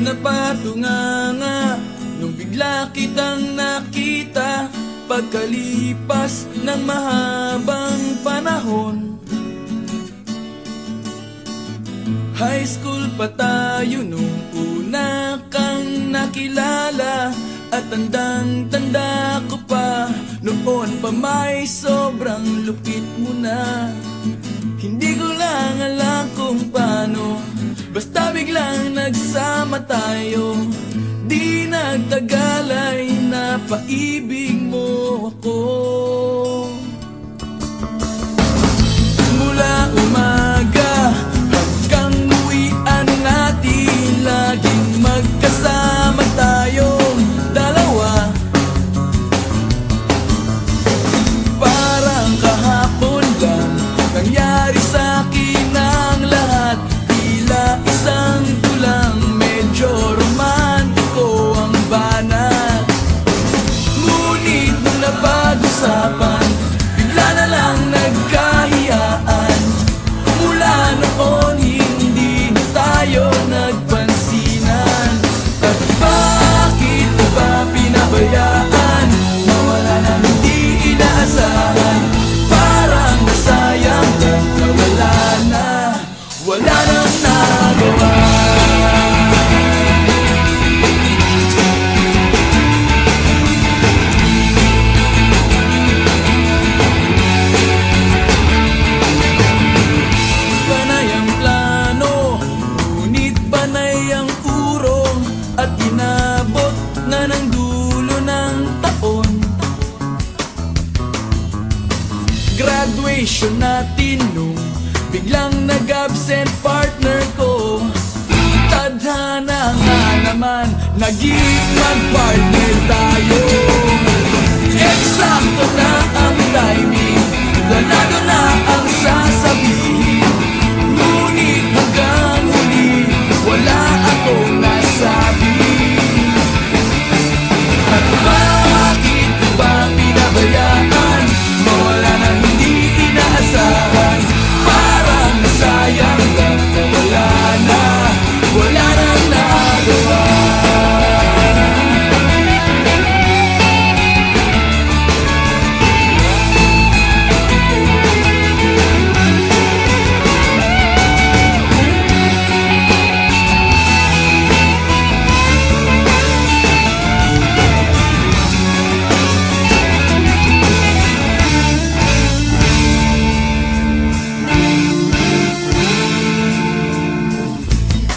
Napatunganga nung bigla kitang nakita, pagkalipas ng mahabang panahon. High school pa tayo nung una kang nakilala, at tandang-tanda ko pa, noon pa may sobrang lupit mo na. Hindi ko lang alam kung paano, basta biglang nagsama tayo. Di nagtagal ay napaibig mo ako. Mula umaga hanggang uwian natin, laging magkasama tayong dalawa. Parang kahapon lang nangyari sa'kin ang lahat, tila isang tulang, medyo romantiko ang banat. Ngunit nung napag-usapan, bigla na lang nagkahiyaan. Mula noon hindi na tayo nagpansinan. At bakit na ba pinabayaan, nawala na hindi inaasahan? Parang nasayang lang na wala nang nagawa. Panay ang plano, ngunit panay ang urong, at inabot na ng dulo ng taon. Graduation natin nung biglang nag-absent partner ko. Tadhana nga naman, naging mag-partner tayo. Eksakto na ang timing, planado na ang sasabihin. Ngunit hanggang huli, wala akong nasabi. At bakit ba pinabayaan, mawala na hindi inaasahan? Parang nasayang lang na wala nang nagawa.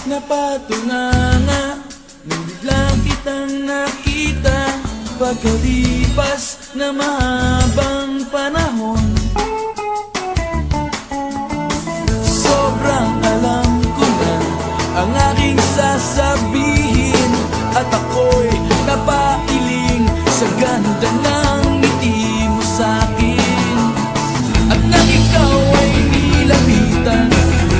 Napatunganga nung biglang kitang nakita, pagkalipas na mahabang panahon. Sobrang alam ko na ang aking sasabihin, at ako'y napailing sa ganda ng ngiti mo sa'kin. At nang ikaw ay nilapitan,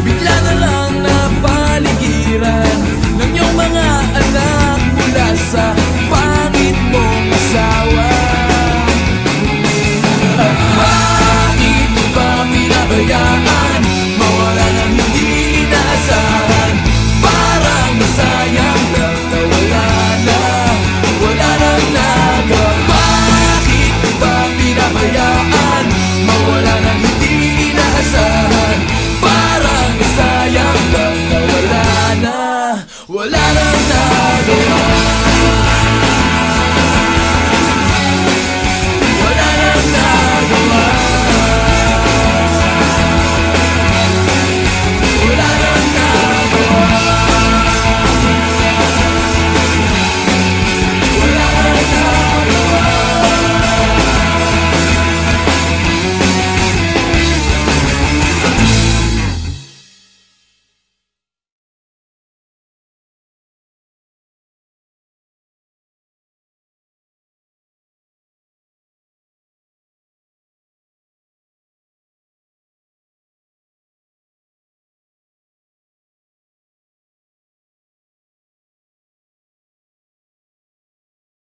bigla na lang napaligiran ng iyong mga anak mula sa pangit mong asawa. At bakit ba pinabayaan, mawala nang hindi inaasahan? Parang nasayang lang na wala nang nagawa. Bakit ba pinabayaan, mawala nang hindi inaasahan? Parang nasayang lang na wala nang nagawa.